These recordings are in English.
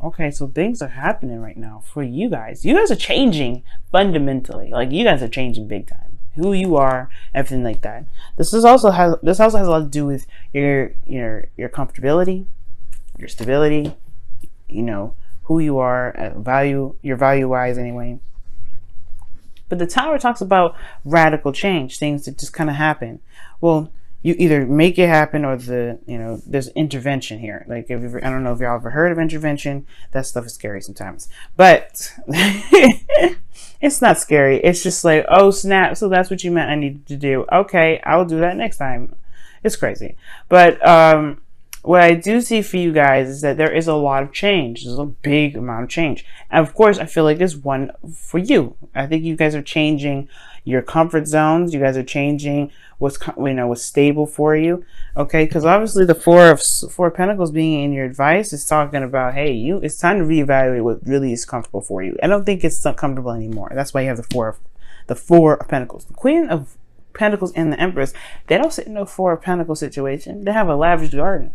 Okay, so things are happening right now for you guys. You guys are changing fundamentally. Like, you guys are changing big time. Who you are, everything like that. This also has a lot to do with your comfortability, your stability, you know, who you are at your value wise anyway. But the Tower talks about radical change, things that just kind of happen. Well, you either make it happen or there's intervention here. Like, I don't know if y'all ever heard of intervention. That stuff is scary sometimes, but it's not scary. It's just like, oh snap, so that's what you meant I needed to do. Okay, I'll do that next time. It's crazy. But what I do see for you guys is that there is a lot of change. There's a big amount of change. And of course, I feel like there's one for you. I think you guys are changing your comfort zones. You guys are changing what's stable for you. Okay, because obviously the Four of Pentacles being in your advice is talking about, hey, it's time to reevaluate what really is comfortable for you. I don't think it's not comfortable anymore. That's why you have the Four of Pentacles. The Queen of Pentacles and the Empress, they don't sit in no Four of Pentacles situation. They have a lavish garden.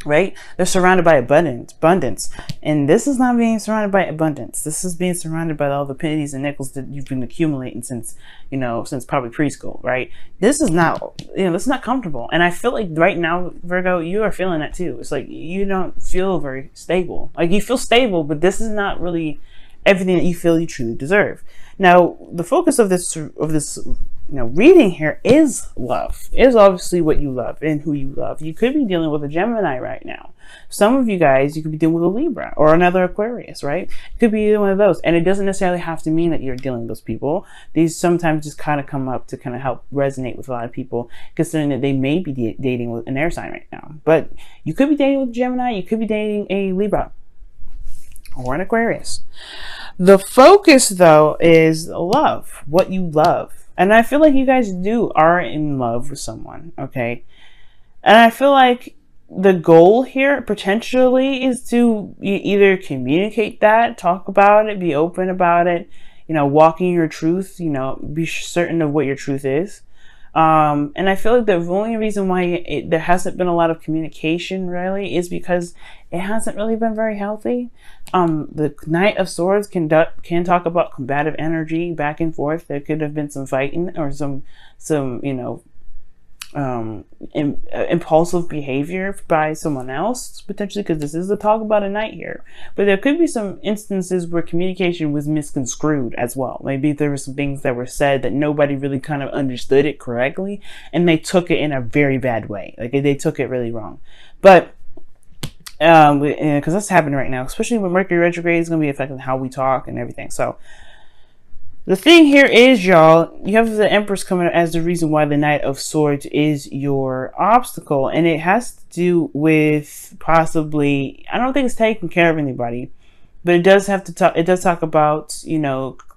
Right? They're surrounded by abundance. And this is not being surrounded by abundance. This is being surrounded by all the pennies and nickels that you've been accumulating since probably preschool, right? This is not, this is not comfortable. And I feel like right now, Virgo, you are feeling that too. It's like you don't feel very stable. Like, you feel stable, but this is not really everything that you feel you truly deserve. Now, the focus of this reading here is love. Is obviously what you love and who you love. You could be dealing with a Gemini right now. Some of you guys, you could be dealing with a Libra or another Aquarius, right? It could be either one of those. And it doesn't necessarily have to mean that you're dealing with those people. These sometimes just kind of come up to kind of help resonate with a lot of people, considering that they may be dating with an air sign right now. But you could be dating with a Gemini. You could be dating a Libra or an Aquarius. The focus, though, is love. What you love. And I feel like you guys are in love with someone, okay? And I feel like the goal here potentially is to either communicate that, talk about it, be open about it, walking your truth, be certain of what your truth is. And I feel like the only reason why there hasn't been a lot of communication really is because it hasn't really been very healthy. The Knight of Swords can talk about combative energy back and forth. There could have been some fighting or some impulsive behavior by someone else, potentially, because this is a talk about a knight here. But there could be some instances where communication was misconstrued as well. Maybe there were some things that were said that nobody really kind of understood it correctly, and they took it in a very bad way. Like, they took it really wrong. But because that's happening right now, especially when Mercury retrograde is going to be affecting how we talk and everything. So the thing here is, y'all, you have the Empress coming as the reason why the Knight of Swords is your obstacle. And it has to do with possibly, I don't think it's taking care of anybody, but it does talk about,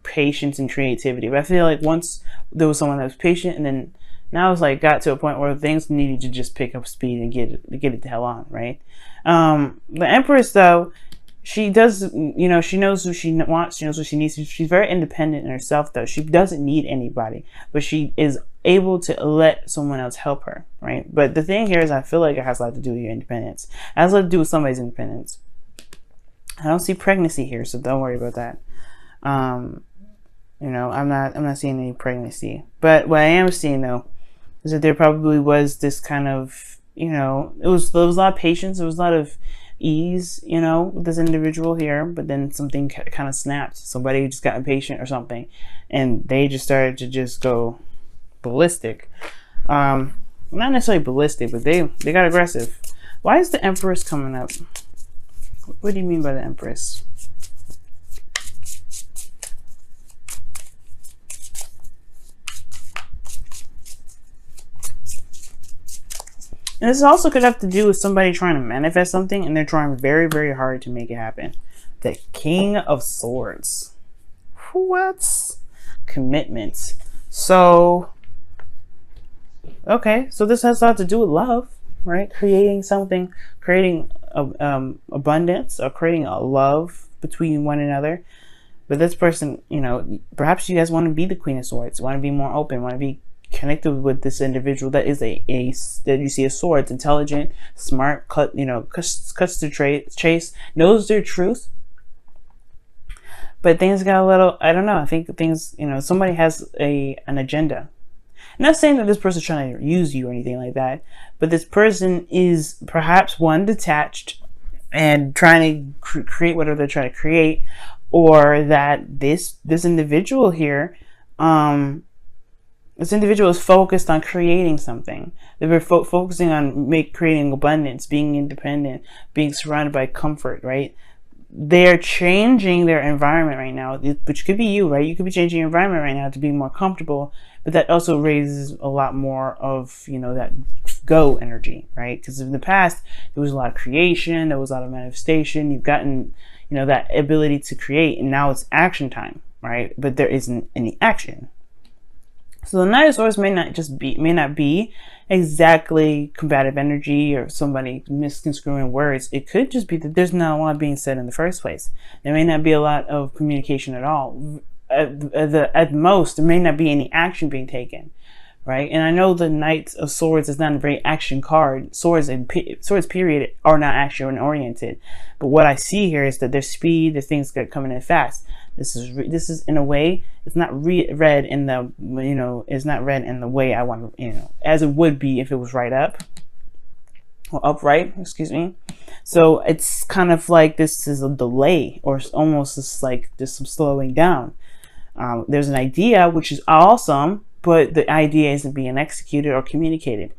patience and creativity. But I feel like once there was someone that was patient, and then now it's like got to a point where things needed to just pick up speed and get it the hell on, right? The Empress, though, she does, she knows who she wants, she knows what she needs. She's very independent in herself, though. She doesn't need anybody, but she is able to let someone else help her, right? But the thing here is, I feel like it has a lot to do with your independence. It has a lot to do with somebody's independence. I don't see pregnancy here, so don't worry about that. I'm not seeing any pregnancy. But what I am seeing, though, is that there probably was this kind of, there was a lot of patience, there was a lot of ease, with this individual here, but then something kind of snapped. Somebody just got impatient or something, and they just started to just go ballistic. Not necessarily ballistic, but they got aggressive. Why is the Empress coming up? What do you mean by the Empress? And this also could have to do with somebody trying to manifest something, and they're trying very, very hard to make it happen. The King of Swords. What? Commitment. So, okay. So this has a lot to do with love, right? Creating something, creating abundance, or creating a love between one another. But this person, perhaps you guys want to be the Queen of Swords, want to be more open, want to be connected with this individual that is a that you see a sword. It's intelligent, smart, cuts to chase, knows their truth. But things got a little, I don't know, I think things, somebody has an agenda. I'm not saying that this person's trying to use you or anything like that, but this person is perhaps one, detached and trying to create whatever they're trying to create, or that this individual here, this individual is focused on creating something. They're focusing on creating abundance, being independent, being surrounded by comfort, right? They're changing their environment right now, which could be you, right? You could be changing your environment right now to be more comfortable, but that also raises a lot more of, that go energy, right? Because in the past, there was a lot of creation, there was a lot of manifestation. You've gotten, that ability to create, and now it's action time, right? But there isn't any action. So the Knight of Swords may not be exactly combative energy or somebody misconstruing words. It could just be that there's not a lot being said in the first place. There may not be a lot of communication at all. At most, there may not be any action being taken, right? And I know the Knight of Swords is not a very action card. Swords period are not action oriented. But what I see here is that there's speed, there's things that are coming in fast. This is in a way, it's not read in the, it's not read in the way I want, as it would be if it was right up or upright, excuse me. So it's kind of like this is a delay, or almost just like just some slowing down. There's an idea, which is awesome, but the idea isn't being executed or communicated.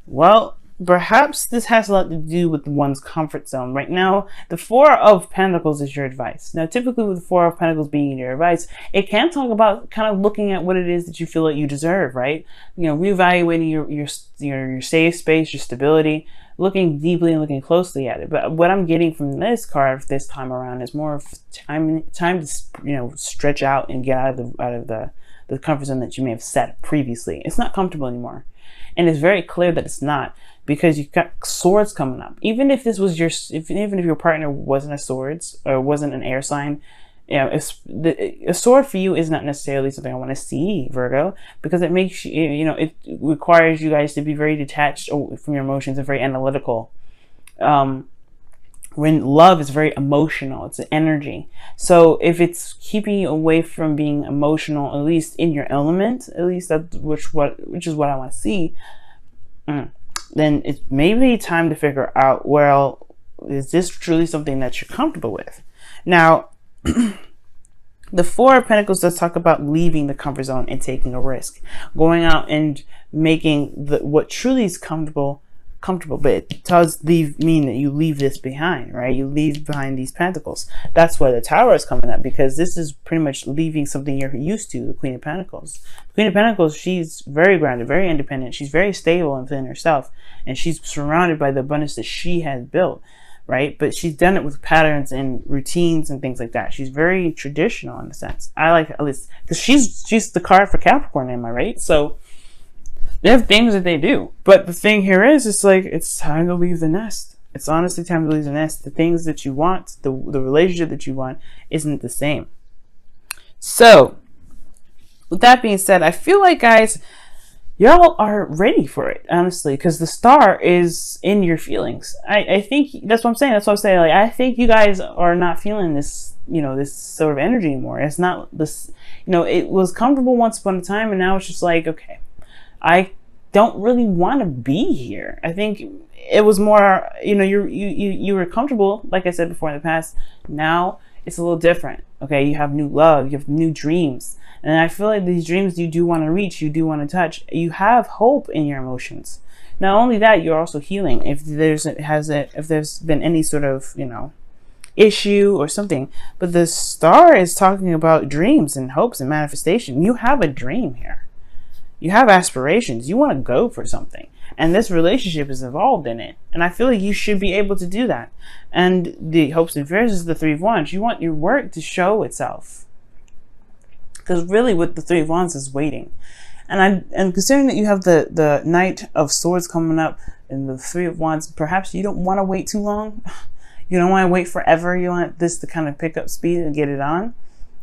Well, perhaps this has a lot to do with one's comfort zone. Right now, the Four of Pentacles is your advice. Now, typically with the Four of Pentacles being your advice, it can talk about kind of looking at what it is that you feel like you deserve, right? Reevaluating your safe space, your stability, looking deeply and looking closely at it. But what I'm getting from this card this time around is more of time to stretch out and get out of the comfort zone that you may have set previously. It's not comfortable anymore. And it's very clear that it's not, because you've got swords coming up. Even if this was even if your partner wasn't a swords or wasn't an air sign, a sword for you is not necessarily something I want to see, Virgo, because it makes you, it requires you guys to be very detached from your emotions and very analytical. When love is very emotional, it's an energy. So if it's keeping you away from being emotional, at least in your element, at least which is what I want to see, then it's maybe time to figure out, well, is this truly something that you're comfortable with? Now, the Four of Pentacles does talk about leaving the comfort zone and taking a risk, going out and making what truly is comfortable, but it does mean that you leave this behind, right? You leave behind these pentacles. That's why the Tower is coming up, because this is pretty much leaving something you're used to, the Queen of Pentacles. The Queen of Pentacles, she's very grounded, very independent. She's very stable within herself, and she's surrounded by the abundance that she has built, right? But she's done it with patterns and routines and things like that. She's very traditional in a sense. I like, at least, because she's the card for Capricorn, am I right? So they have things that they do. But the thing here is, it's like, it's time to leave the nest. It's honestly time to leave the nest. The things that you want, the relationship that you want, isn't the same. So, with that being said, I feel like, guys, y'all are ready for it, honestly, because the star is in your feelings. I think that's what I'm saying. That's what I'm saying. Like, I think you guys are not feeling this, this sort of energy anymore. It's not this, it was comfortable once upon a time, and now it's just like, okay, I don't really want to be here. I think it was more, you were comfortable, like I said before in the past. Now it's a little different. Okay, you have new love, you have new dreams, and I feel like these dreams you do want to reach, you do want to touch. You have hope in your emotions. Not only that, you're also healing. If there's been any sort of issue or something, but the star is talking about dreams and hopes and manifestation. You have a dream here. You have aspirations. You want to go for something. And this relationship is involved in it. And I feel like you should be able to do that. And the hopes and fears is the Three of Wands. You want your work to show itself. Because really what the Three of Wands is waiting. And considering that you have the Knight of Swords coming up and the Three of Wands, perhaps you don't want to wait too long. You don't want to wait forever. You want this to kind of pick up speed and get it on.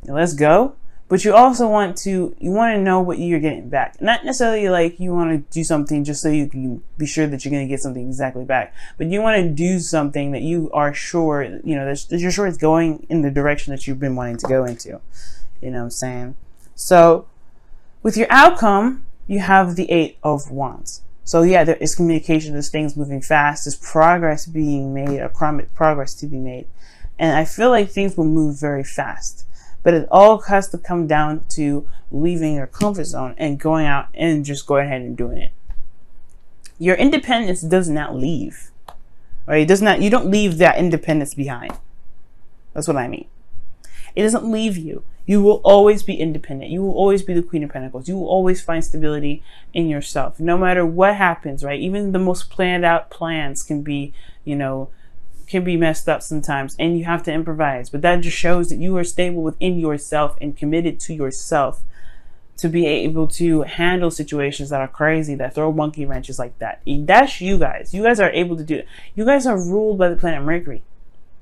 Let's go. but you also want to know what you're getting back. Not necessarily like you want to do something just so you can be sure that you're going to get something exactly back, but you want to do something that you are sure, that you're sure it's going in the direction that you've been wanting to go into. You know what I'm saying? So with your outcome, you have the 8 of Wands. So yeah, there is communication, there's things moving fast, there's progress being made, progress to be made. And I feel like things will move very fast. But it all has to come down to leaving your comfort zone and going out and just going ahead and doing it. Your independence does not leave. Right? It does not, you don't leave that independence behind. That's what I mean. It doesn't leave you. You will always be independent. You will always be the Queen of Pentacles. You will always find stability in yourself. No matter what happens, right? Even the most planned out plans can be, can be messed up sometimes, and you have to improvise. But that just shows that you are stable within yourself and committed to yourself to be able to handle situations that are crazy, that throw monkey wrenches like that. That's you guys. You guys are able to do it. You guys are ruled by the planet Mercury.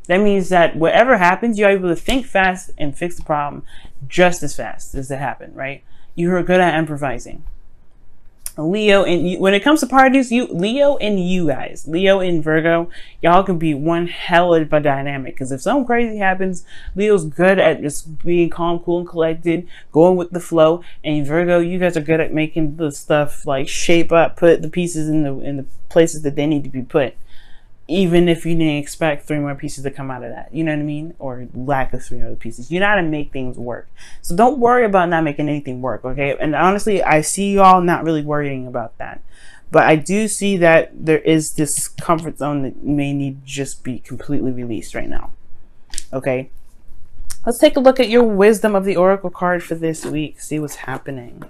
That means that whatever happens, you're able to think fast and fix the problem just as fast as it happened, right? You are good at improvising. Leo, and when it comes to parties, Leo and you guys, Leo and Virgo, y'all can be one hell of a dynamic. Because if something crazy happens, Leo's good at just being calm, cool, and collected, going with the flow. And Virgo, you guys are good at making the stuff like shape up, put the pieces in the places that they need to be put. Even if you didn't expect 3 more pieces to come out of that, you know what I mean? Or lack of 3 other pieces. You know how to make things work. So don't worry about not making anything work, okay? And honestly, I see y'all not really worrying about that. But I do see that there is this comfort zone that may need to just be completely released right now, okay? Let's take a look at your wisdom of the Oracle card for this week. See what's happening.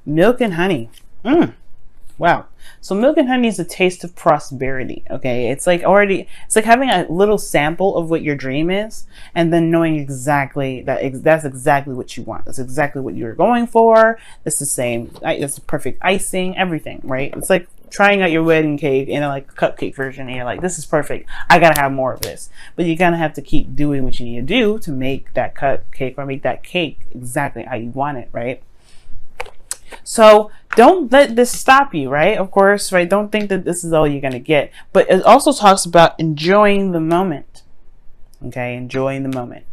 Milk and honey. Wow. So milk and honey is a taste of prosperity. Okay. It's like having a little sample of what your dream is, and then knowing exactly that's exactly what you want. That's exactly what you're going for. It's the same. It's the perfect icing, everything, right? It's like trying out your wedding cake in a cupcake version, and you're like, this is perfect. I gotta have more of this. But you gotta have to keep doing what you need to do to make that cupcake or make that cake exactly how you want it, right? So don't let this stop you, right? Of course, right? Don't think that this is all you're going to get. But it also talks about enjoying the moment. Okay? Enjoying the moment.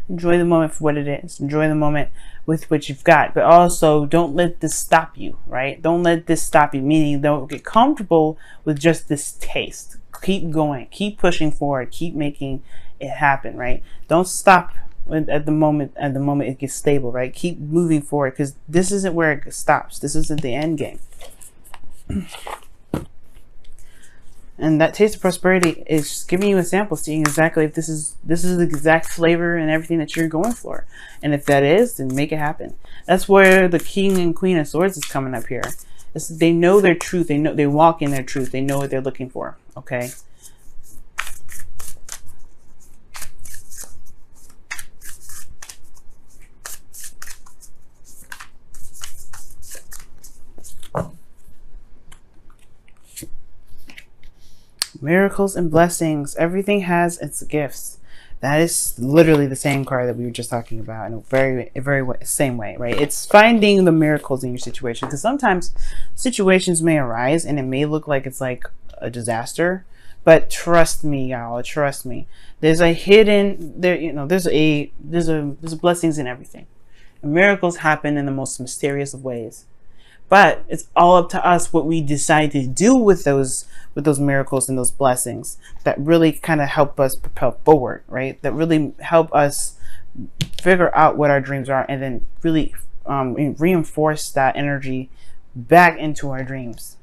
Enjoy the moment for what it is. Enjoy the moment with what you've got. But also, don't let this stop you, right? Don't let this stop you, meaning don't get comfortable with just this taste. Keep going. Keep pushing forward. Keep making it happen, right? Don't stop at the moment it gets stable, right? Keep moving forward, because this isn't where it stops. This isn't the end game. And that taste of prosperity is just giving you a sample, seeing exactly if this is the exact flavor and everything that you're going for. And if that is, then make it happen. That's where the King and Queen of Swords is coming up here. They know their truth. They walk in their truth. They know what they're looking for. Okay. Miracles and blessings. Everything has its gifts. That is literally the same card that we were just talking about in a very same way, right? It's finding the miracles in your situation, because sometimes situations may arise and it may look like it's like a disaster, but trust me, y'all. Trust me. There's a hidden there. There's blessings in everything. And miracles happen in the most mysterious of ways. But it's all up to us what we decide to do with those miracles and those blessings that really kind of help us propel forward, right? That really help us figure out what our dreams are, and then really reinforce that energy back into our dreams.